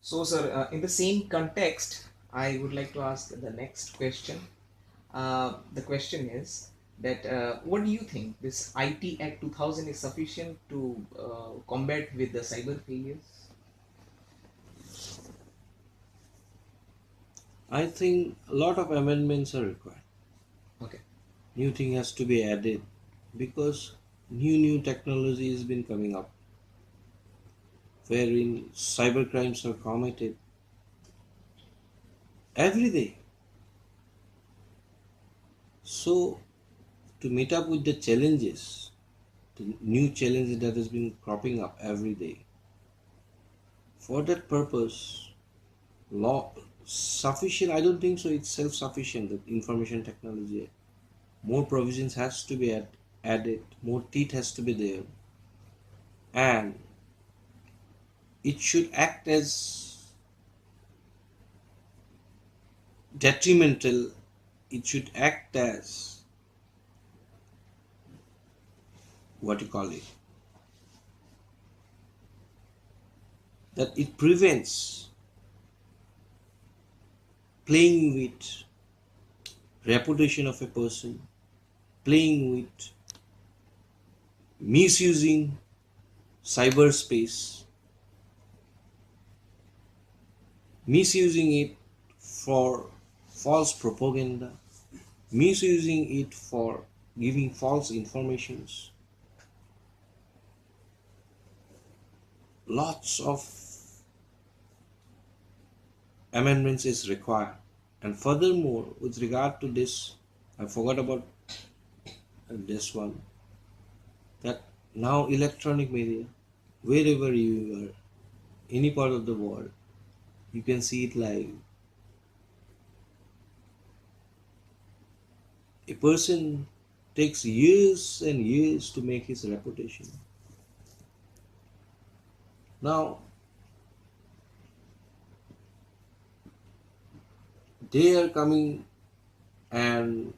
So, sir, in the same context, I would like to ask the next question. The question is that what do you think this IT Act 2000 is sufficient to combat with the cyber failures? I think a lot of amendments are required. Okay. New thing has to be added because new technology has been coming up wherein cyber crimes are committed every day. So to meet up with the challenges, the new challenges that has been cropping up every day, for that purpose, law sufficient. I don't think so. It's self-sufficient. The information technology, more provisions has to be added, more teeth has to be there, and it should act as detrimental. It should act as what you call it, that it prevents playing with reputation of a person, playing with misusing cyberspace, misusing it for false propaganda, misusing it for giving false informations. Lots of amendments is required. And furthermore, with regard to this, I forgot about this one, that now electronic media, wherever you are, any part of the world, you can see it live. A person takes years and years to make his reputation. Now they are coming and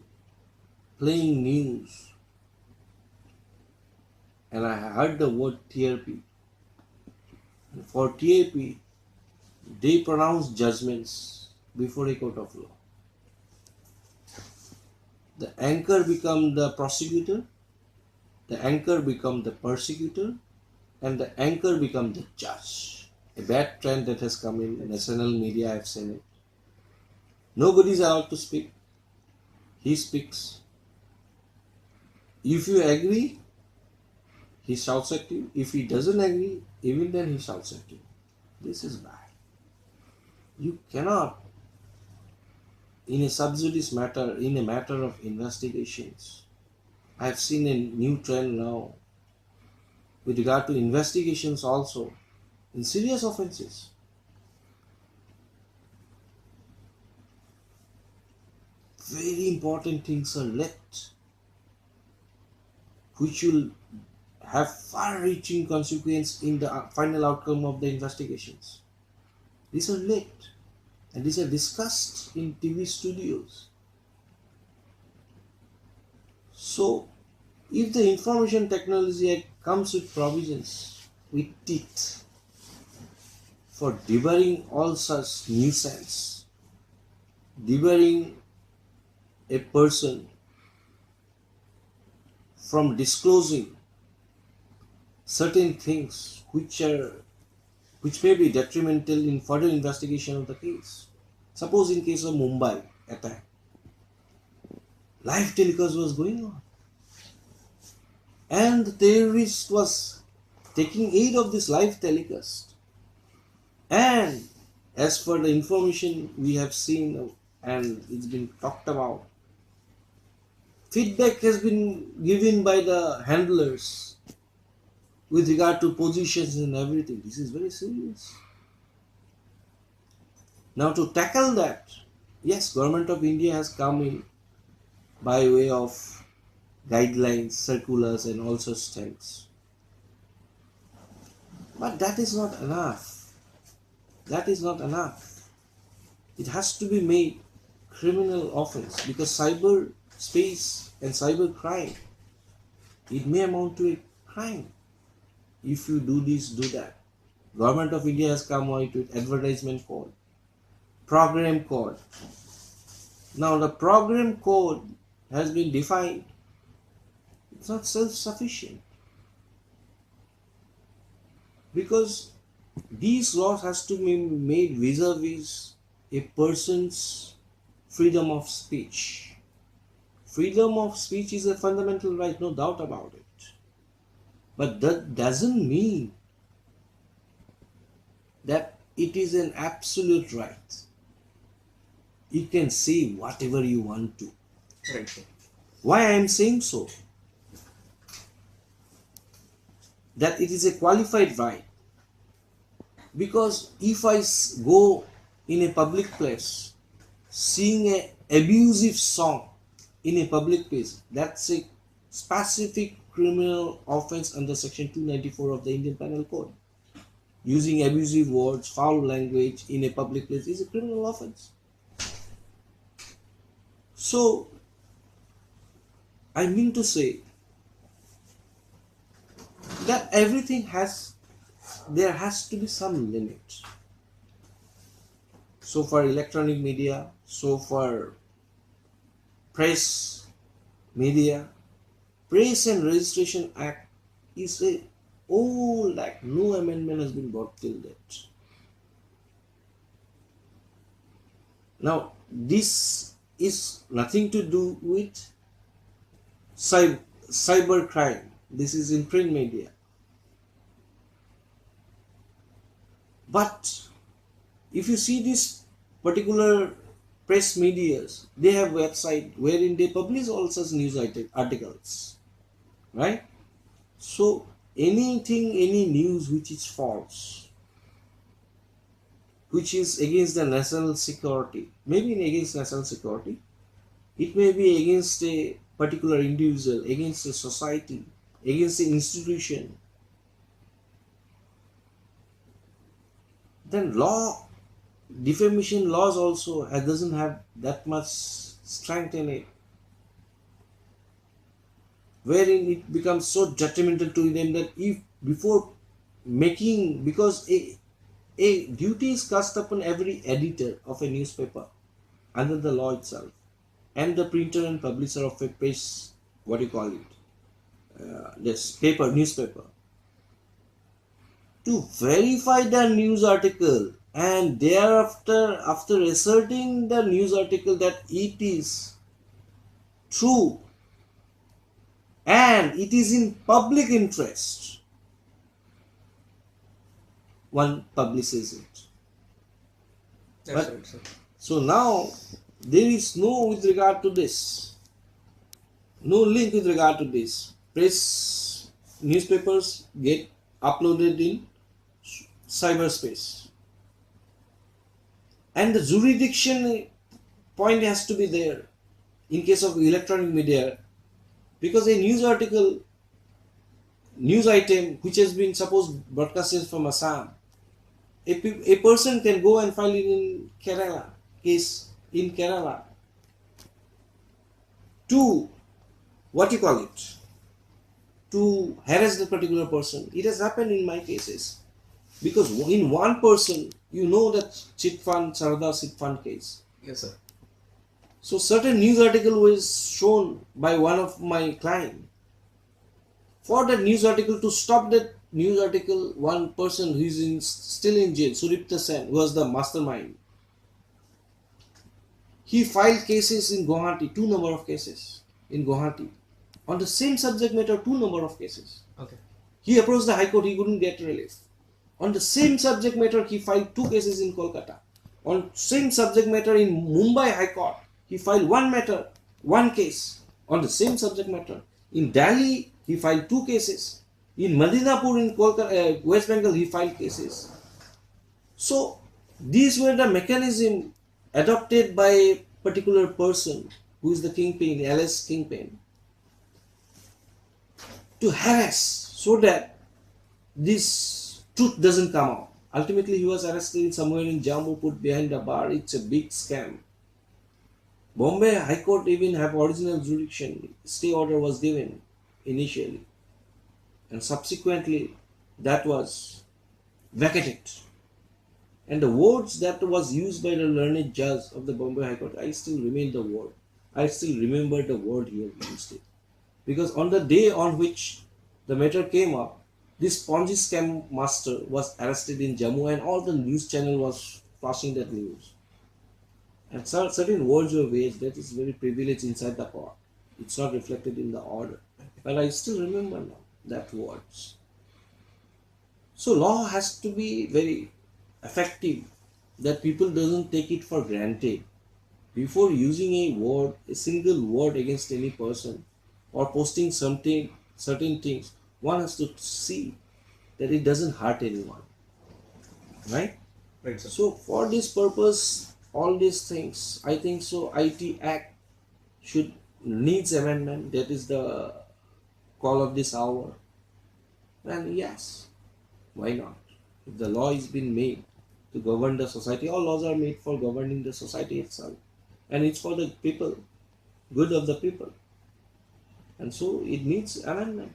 playing news, and I heard the word TRP. And for TRP, they pronounce judgments before a court of law. The anchor become the prosecutor, the anchor become the persecutor, and the anchor become the judge. A bad trend that has come in national media, I've seen it. Nobody is allowed to speak. He speaks. If you agree, he shouts at you. If he doesn't agree, even then he shouts at you. This is bad. You cannot, in a sub judice matter, in a matter of investigations. I've seen a new trend now with regard to investigations also in serious offenses. Very important things are left which will have far-reaching consequence in the final outcome of the investigations. These are late and these are discussed in TV studios. So, if the Information Technology Act comes with provisions, with teeth, for debarring all such nuisance, debarring a person from disclosing certain things which may be detrimental in further investigation of the case. Suppose in case of Mumbai attack, live telecast was going on, and the terrorist was taking aid of this live telecast. And as for the information we have seen and it's been talked about, feedback has been given by the handlers with regard to positions and everything. This is very serious. Now to tackle that, yes, Government of India has come in by way of guidelines, circulars and all such things. But that is not enough. That is not enough. It has to be made criminal offense because cyber space and cyber crime, it may amount to a crime if you do this, do that. Government of India has come out with advertisement code, program code. Now the program code has been defined. It's not self-sufficient because these laws has to be made vis-a-vis a person's freedom of speech. Freedom of speech is a fundamental right, no doubt about it. But that doesn't mean that it is an absolute right. You can say whatever you want to. Right, sir. Why I am saying so? That it is a qualified right. Because if I go in a public place, sing an abusive song in a public place, that's a specific criminal offense under section 294 of the Indian Penal Code. Using abusive words, foul language in a public place is a criminal offense. So, I mean to say that there has to be some limit. So for electronic media, so for press media, Press and Registration Act is a old act. No amendment has been brought till date. Now, this is nothing to do with cyber crime. This is in print media. But if you see this particular press medias, they have website wherein they publish all such news articles, right? So any news which is false, which is against the national security, maybe against national security, it may be against a particular individual, against a society, against an institution, then defamation laws also doesn't have that much strength in it, wherein it becomes so detrimental to them that if before making, because a duty is cast upon every editor of a newspaper under the law itself, and the printer and publisher of a page, what do you call it, this newspaper, to verify the news article, and thereafter, after asserting the news article that it is true and it is in public interest, one publishes it. That's right, sir. So now there is no with regard to this, no link with regard to this. Press newspapers get uploaded in cyberspace, and the jurisdiction point has to be there in case of electronic media, because a news item which has been supposed broadcasted from Assam, a person can go and file it in Kerala, case in Kerala, to what you call it, to harass the particular person. It has happened in my cases, because in one person, you know that Sarada chit fund case. Yes, sir. So certain news article was shown by one of my client. For that news article, to stop that news article, one person who is still in jail, Suripta Sen, was the mastermind. He filed cases in Gauhati, 2 number of cases in Gauhati. On the same subject matter, 2 number of cases. Okay. He approached the High Court, he couldn't get relief. On the same subject matter, he filed 2 cases in Kolkata. On same subject matter in Mumbai High Court, he filed 1 case on the same subject matter. In Delhi, he filed 2 cases. In Madinapur in Kolkata, West Bengal, he filed cases. So these were the mechanism adopted by a particular person who is the kingpin, LS kingpin, to harass, so that this truth doesn't come out. Ultimately, he was arrested somewhere in Jammu, put behind a bar. It's a big scam. Bombay High Court even have original jurisdiction. Stay order was given initially, and subsequently that was vacate it. And the words that was used by the learned judge of the Bombay High Court, I still remain the word. I still remember the word he have used it. Because on the day on which the matter came up, this Ponzi scam master was arrested in Jammu and all the news channel was flashing that news. And certain words were used that is very privileged inside the court. It's not reflected in the order. But I still remember now that words. So law has to be very effective that people doesn't take it for granted. Before using a word, a single word against any person or posting something, certain things, one has to see that it doesn't hurt anyone. Right? Right, sir. So for this purpose, all these things, I think so IT Act should needs amendment. That is the call of this hour. And yes, why not? If the law is being made to govern the society, all laws are made for governing the society itself. And it's for the people, good of the people. And so it needs amendment.